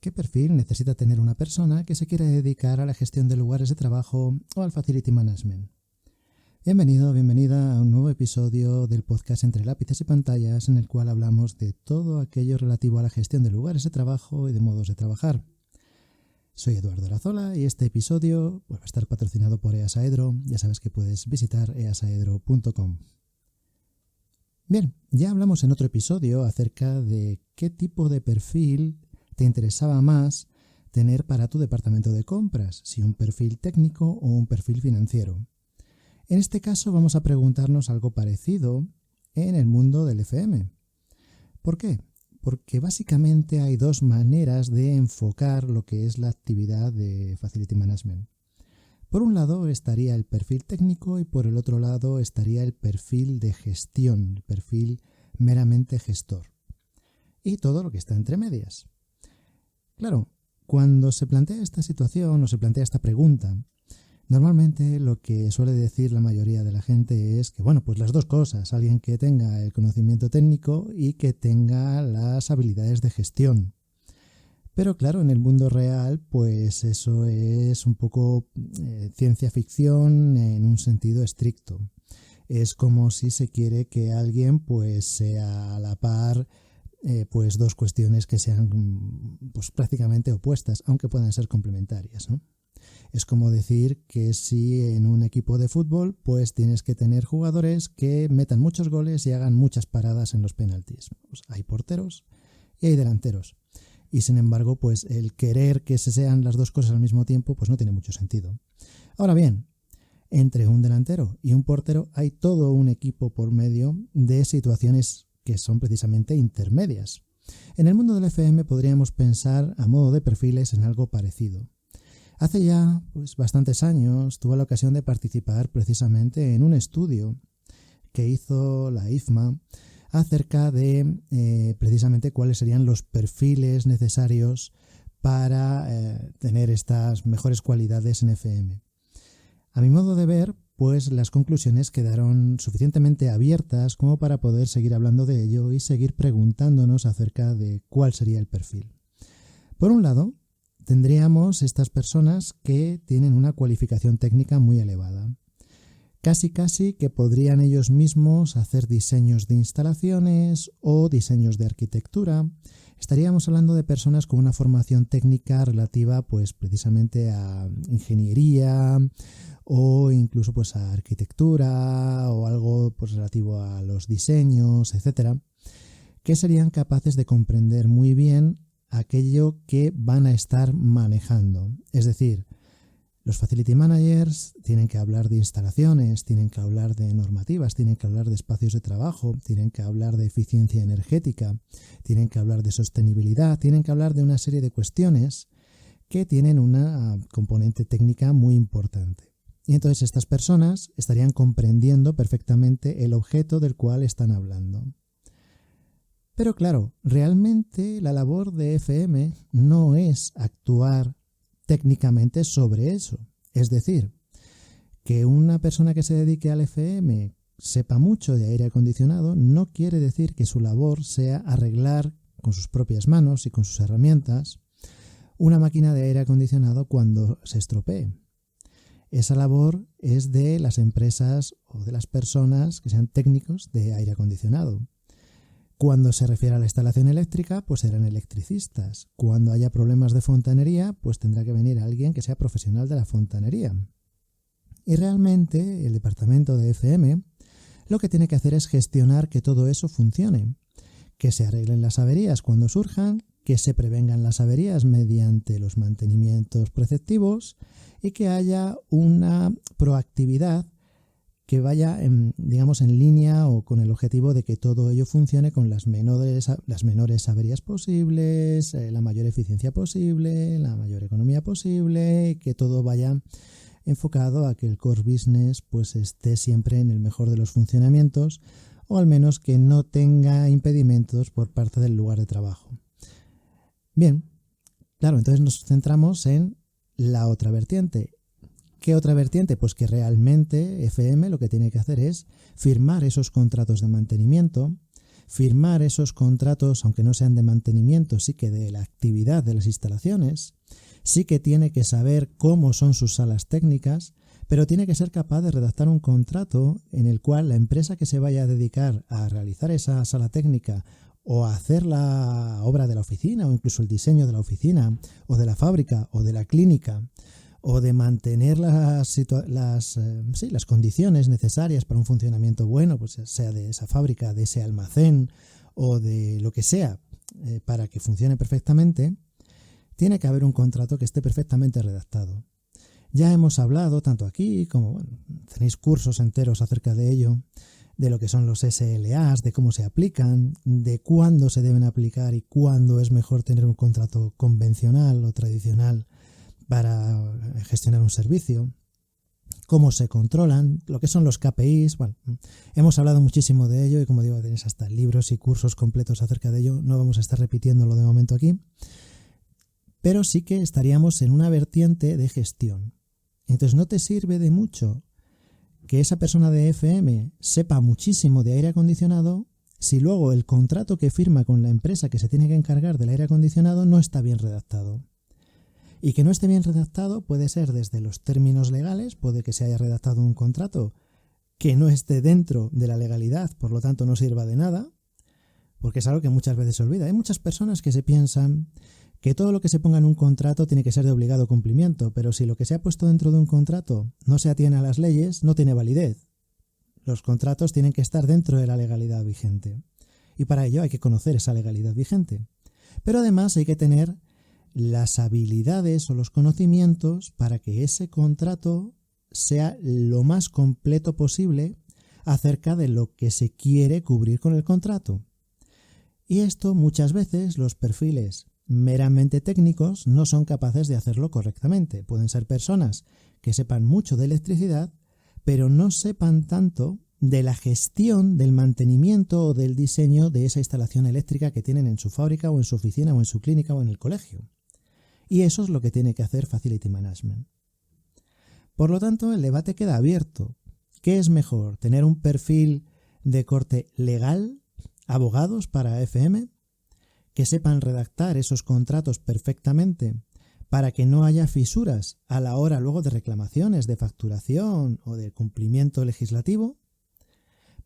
¿Qué perfil necesita tener una persona que se quiera dedicar a la gestión de lugares de trabajo o al facility management? Bienvenido, bienvenida a un nuevo episodio del podcast Entre lápices y pantallas, en el cual hablamos de todo aquello relativo a la gestión de lugares de trabajo y de modos de trabajar. Soy Eduardo Arazola y este episodio va a estar patrocinado por Easaedro. Ya sabes que puedes visitar easaedro.com. Bien, ya hablamos en otro episodio acerca de qué tipo de perfil te interesaba más tener para tu departamento de compras, si un perfil técnico o un perfil financiero. En este caso vamos a preguntarnos algo parecido en el mundo del FM. ¿Por qué? Porque básicamente hay dos maneras de enfocar lo que es la actividad de Facility Management. Por un lado estaría el perfil técnico y por el otro lado estaría el perfil de gestión, el perfil meramente gestor. Y todo lo que está entre medias. Claro, cuando se plantea esta situación o se plantea esta pregunta, normalmente lo que suele decir la mayoría de la gente es que, pues las dos cosas, alguien que tenga el conocimiento técnico y que tenga las habilidades de gestión. Pero claro, en el mundo real, pues eso es un poco ciencia ficción en un sentido estricto. Es como si se quiere que alguien pues sea a la par pues dos cuestiones que sean pues prácticamente opuestas, aunque puedan ser complementarias, ¿no? Es como decir que si en un equipo de fútbol pues tienes que tener jugadores que metan muchos goles y hagan muchas paradas en los penaltis. Pues hay porteros y hay delanteros. Y sin embargo, pues el querer que se sean las dos cosas al mismo tiempo pues no tiene mucho sentido. Ahora bien, entre un delantero y un portero hay todo un equipo por medio de situaciones que son precisamente intermedias. En el mundo del FM podríamos pensar a modo de perfiles en algo parecido. Hace ya bastantes años tuve la ocasión de participar precisamente en un estudio que hizo la IFMA acerca de precisamente cuáles serían los perfiles necesarios para tener estas mejores cualidades en FM. A mi modo de ver, pues las conclusiones quedaron suficientemente abiertas como para poder seguir hablando de ello y seguir preguntándonos acerca de cuál sería el perfil. Por un lado, tendríamos estas personas que tienen una cualificación técnica muy elevada. Casi que podrían ellos mismos hacer diseños de instalaciones o diseños de arquitectura. Estaríamos hablando de personas con una formación técnica relativa pues precisamente a ingeniería o incluso pues a arquitectura o algo pues relativo a los diseños, etcétera, que serían capaces de comprender muy bien aquello que van a estar manejando. Es decir, los facility managers tienen que hablar de instalaciones, tienen que hablar de normativas, tienen que hablar de espacios de trabajo, tienen que hablar de eficiencia energética, tienen que hablar de sostenibilidad, tienen que hablar de una serie de cuestiones que tienen una componente técnica muy importante. Y entonces estas personas estarían comprendiendo perfectamente el objeto del cual están hablando. Pero claro, realmente la labor de FM no es actuar técnicamente sobre eso. Es decir, que una persona que se dedique al FM sepa mucho de aire acondicionado no quiere decir que su labor sea arreglar con sus propias manos y con sus herramientas una máquina de aire acondicionado cuando se estropee. Esa labor es de las empresas o de las personas que sean técnicos de aire acondicionado. Cuando se refiere a la instalación eléctrica, pues serán electricistas. Cuando haya problemas de fontanería, pues tendrá que venir alguien que sea profesional de la fontanería. Y realmente el departamento de FM lo que tiene que hacer es gestionar que todo eso funcione, que se arreglen las averías cuando surjan, que se prevengan las averías mediante los mantenimientos preceptivos y que haya una proactividad que vaya en línea o con el objetivo de que todo ello funcione con las menores averías posibles, la mayor eficiencia posible, la mayor economía posible, y que todo vaya enfocado a que el core business pues esté siempre en el mejor de los funcionamientos o al menos que no tenga impedimentos por parte del lugar de trabajo. Bien, claro, entonces nos centramos en la otra vertiente. ¿Qué otra vertiente? Pues que realmente FM lo que tiene que hacer es firmar esos contratos de mantenimiento, firmar esos contratos, aunque no sean de mantenimiento, sí que de la actividad de las instalaciones, sí que tiene que saber cómo son sus salas técnicas, pero tiene que ser capaz de redactar un contrato en el cual la empresa que se vaya a dedicar a realizar esa sala técnica o a hacer la obra de la oficina o incluso el diseño de la oficina o de la fábrica o de la clínica o de mantener las condiciones necesarias para un funcionamiento bueno, pues sea de esa fábrica, de ese almacén o de lo que sea, para que funcione perfectamente, tiene que haber un contrato que esté perfectamente redactado. Ya hemos hablado, tanto aquí como tenéis cursos enteros acerca de ello, de lo que son los SLAs, de cómo se aplican, de cuándo se deben aplicar y cuándo es mejor tener un contrato convencional o tradicional para gestionar un servicio, cómo se controlan, lo que son los KPIs. Bueno, hemos hablado muchísimo de ello y, como digo, tenéis hasta libros y cursos completos acerca de ello. No vamos a estar repitiéndolo de momento aquí, pero sí que estaríamos en una vertiente de gestión. Entonces no te sirve de mucho que esa persona de FM sepa muchísimo de aire acondicionado si luego el contrato que firma con la empresa que se tiene que encargar del aire acondicionado no está bien redactado. Y que no esté bien redactado puede ser desde los términos legales, puede que se haya redactado un contrato que no esté dentro de la legalidad, por lo tanto no sirva de nada, porque es algo que muchas veces se olvida. Hay muchas personas que se piensan que todo lo que se ponga en un contrato tiene que ser de obligado cumplimiento, pero si lo que se ha puesto dentro de un contrato no se atiene a las leyes, no tiene validez. Los contratos tienen que estar dentro de la legalidad vigente. Y para ello hay que conocer esa legalidad vigente. Pero además hay que tener las habilidades o los conocimientos para que ese contrato sea lo más completo posible acerca de lo que se quiere cubrir con el contrato. Y esto muchas veces los perfiles meramente técnicos no son capaces de hacerlo correctamente. Pueden ser personas que sepan mucho de electricidad, pero no sepan tanto de la gestión, del mantenimiento o del diseño de esa instalación eléctrica que tienen en su fábrica o en su oficina o en su clínica o en el colegio. Y eso es lo que tiene que hacer Facility Management. Por lo tanto, el debate queda abierto. ¿Qué es mejor? ¿Tener un perfil de corte legal, abogados para FM, que sepan redactar esos contratos perfectamente para que no haya fisuras a la hora luego de reclamaciones, de facturación o de cumplimiento legislativo?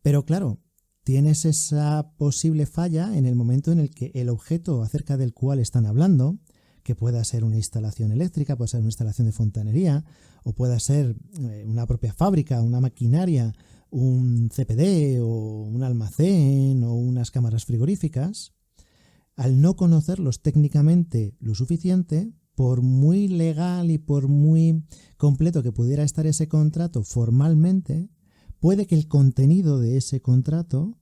Pero claro, tienes esa posible falla en el momento en el que el objeto acerca del cual están hablando, que pueda ser una instalación eléctrica, puede ser una instalación de fontanería, o pueda ser una propia fábrica, una maquinaria, un CPD o un almacén o unas cámaras frigoríficas, al no conocerlos técnicamente lo suficiente, por muy legal y por muy completo que pudiera estar ese contrato formalmente, puede que el contenido de ese contrato,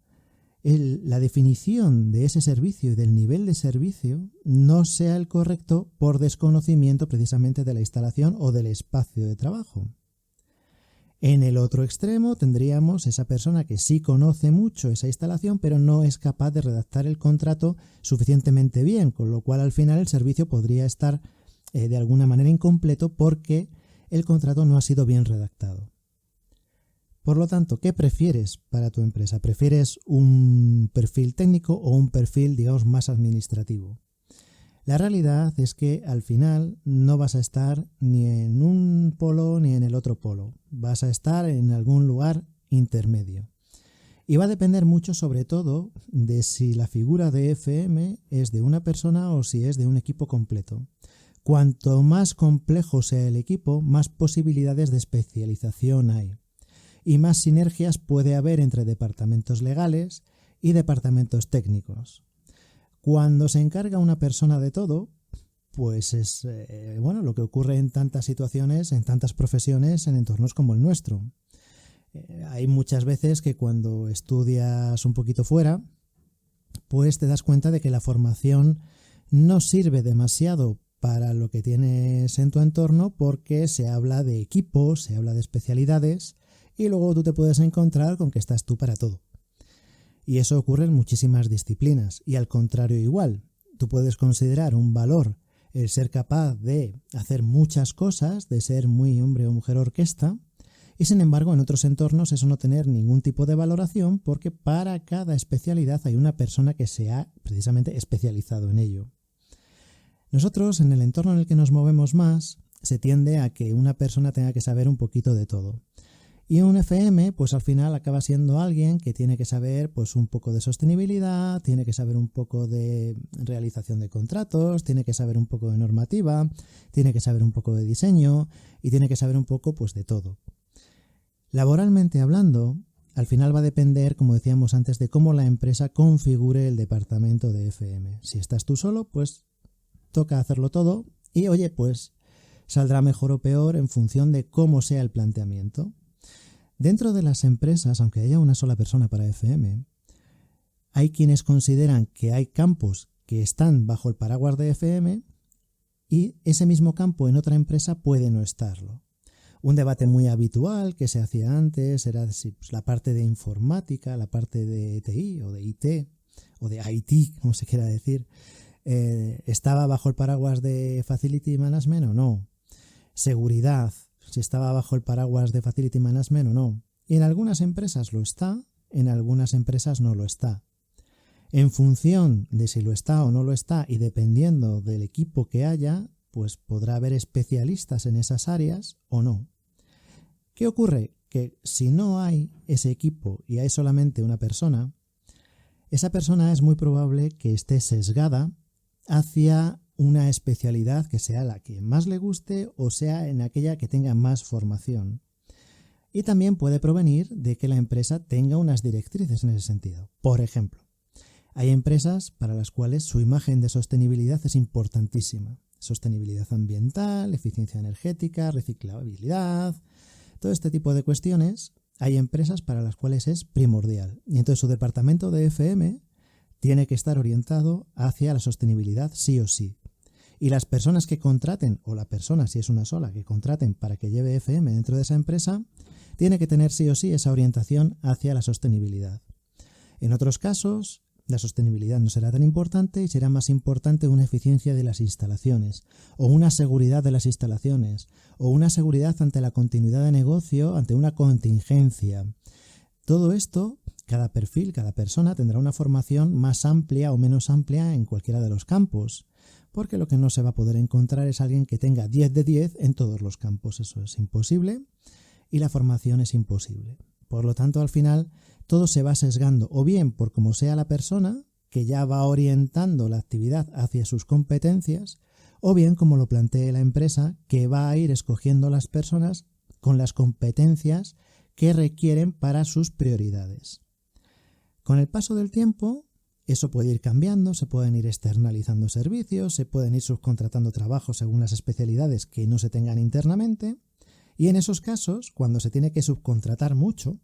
la definición de ese servicio y del nivel de servicio no sea el correcto por desconocimiento precisamente de la instalación o del espacio de trabajo. En el otro extremo tendríamos esa persona que sí conoce mucho esa instalación, pero no es capaz de redactar el contrato suficientemente bien, con lo cual al final el servicio podría estar de alguna manera incompleto porque el contrato no ha sido bien redactado. Por lo tanto, ¿qué prefieres para tu empresa? ¿Prefieres un perfil técnico o un perfil, digamos, más administrativo? La realidad es que al final no vas a estar ni en un polo ni en el otro polo. Vas a estar en algún lugar intermedio. Y va a depender mucho, sobre todo, de si la figura de FM es de una persona o si es de un equipo completo. Cuanto más complejo sea el equipo, más posibilidades de especialización hay. Y más sinergias puede haber entre departamentos legales y departamentos técnicos. Cuando se encarga una persona de todo, pues es lo que ocurre en tantas situaciones, en tantas profesiones, en entornos como el nuestro. Hay muchas veces que cuando estudias un poquito fuera, pues te das cuenta de que la formación no sirve demasiado para lo que tienes en tu entorno porque se habla de equipos, se habla de especialidades y luego tú te puedes encontrar con que estás tú para todo. Y eso ocurre en muchísimas disciplinas. Y al contrario igual, tú puedes considerar un valor el ser capaz de hacer muchas cosas, de ser muy hombre o mujer orquesta, Y sin embargo, en otros entornos eso no tener ningún tipo de valoración porque para cada especialidad hay una persona que se ha precisamente especializado en ello. Nosotros, en el entorno en el que nos movemos más, se tiende a que una persona tenga que saber un poquito de todo. Y un FM, pues al final acaba siendo alguien que tiene que saber pues un poco de sostenibilidad, tiene que saber un poco de realización de contratos, tiene que saber un poco de normativa, tiene que saber un poco de diseño y tiene que saber un poco pues de todo. Laboralmente hablando, al final va a depender, como decíamos antes, de cómo la empresa configure el departamento de FM. Si estás tú solo, pues toca hacerlo todo y oye, pues saldrá mejor o peor en función de cómo sea el planteamiento. Dentro de las empresas, aunque haya una sola persona para FM, hay quienes consideran que hay campos que están bajo el paraguas de FM y ese mismo campo en otra empresa puede no estarlo. Un debate muy habitual que se hacía antes era si pues, la parte de informática, la parte de TI o de IT o de IT, como se quiera decir, estaba bajo el paraguas de Facility Management o no. Seguridad, si estaba bajo el paraguas de Facility Management o no. Y en algunas empresas lo está, en algunas empresas no lo está. En función de si lo está o no lo está y dependiendo del equipo que haya, pues podrá haber especialistas en esas áreas o no. ¿Qué ocurre? Que si no hay ese equipo y hay solamente una persona, esa persona es muy probable que esté sesgada hacia una especialidad que sea la que más le guste o sea en aquella que tenga más formación. Y también puede provenir de que la empresa tenga unas directrices en ese sentido. Por ejemplo, hay empresas para las cuales su imagen de sostenibilidad es importantísima. Sostenibilidad ambiental, eficiencia energética, reciclabilidad, todo este tipo de cuestiones. Hay empresas para las cuales es primordial. Y entonces su departamento de FM tiene que estar orientado hacia la sostenibilidad sí o sí. Y las personas que contraten, o la persona, si es una sola, que contraten para que lleve FM dentro de esa empresa, tiene que tener sí o sí esa orientación hacia la sostenibilidad. En otros casos, la sostenibilidad no será tan importante y será más importante una eficiencia de las instalaciones, o una seguridad de las instalaciones, o una seguridad ante la continuidad de negocio, ante una contingencia. Todo esto, cada perfil, cada persona tendrá una formación más amplia o menos amplia en cualquiera de los campos. Porque lo que no se va a poder encontrar es alguien que tenga 10 de 10 en todos los campos. Eso es imposible y la formación es imposible. Por lo tanto, al final, todo se va sesgando o bien por cómo sea la persona, que ya va orientando la actividad hacia sus competencias, o bien como lo plantee la empresa, que va a ir escogiendo las personas con las competencias que requieren para sus prioridades. Con el paso del tiempo, eso puede ir cambiando, se pueden ir externalizando servicios, se pueden ir subcontratando trabajos según las especialidades que no se tengan internamente y en esos casos, cuando se tiene que subcontratar mucho,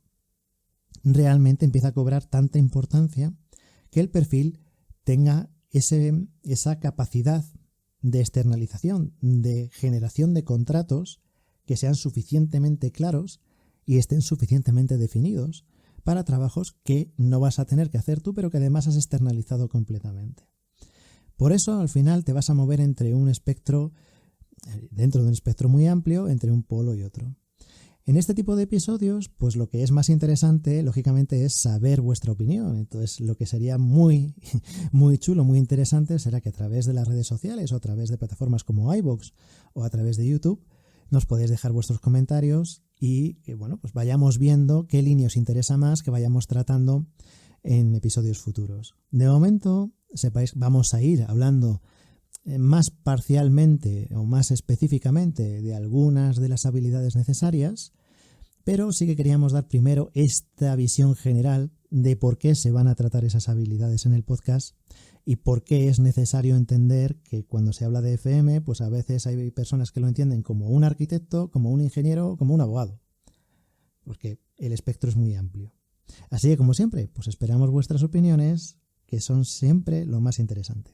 realmente empieza a cobrar tanta importancia que el perfil tenga esa capacidad de externalización, de generación de contratos que sean suficientemente claros y estén suficientemente definidos para trabajos que no vas a tener que hacer tú, pero que además has externalizado completamente. Por eso, al final, te vas a mover entre un espectro, dentro de un espectro muy amplio, entre un polo y otro. En este tipo de episodios, pues lo que es más interesante, lógicamente, es saber vuestra opinión. Entonces, lo que sería muy, muy chulo, muy interesante, será que a través de las redes sociales o a través de plataformas como iVoox o a través de YouTube, nos podéis dejar vuestros comentarios y que bueno, pues vayamos viendo qué línea os interesa más, que vayamos tratando en episodios futuros. De momento, sepáis, vamos a ir hablando más parcialmente o más específicamente de algunas de las habilidades necesarias, pero sí que queríamos dar primero esta visión general de por qué se van a tratar esas habilidades en el podcast y por qué es necesario entender que cuando se habla de FM, pues a veces hay personas que lo entienden como un arquitecto, como un ingeniero, como un abogado, porque el espectro es muy amplio. Así que, como siempre, pues esperamos vuestras opiniones, que son siempre lo más interesante.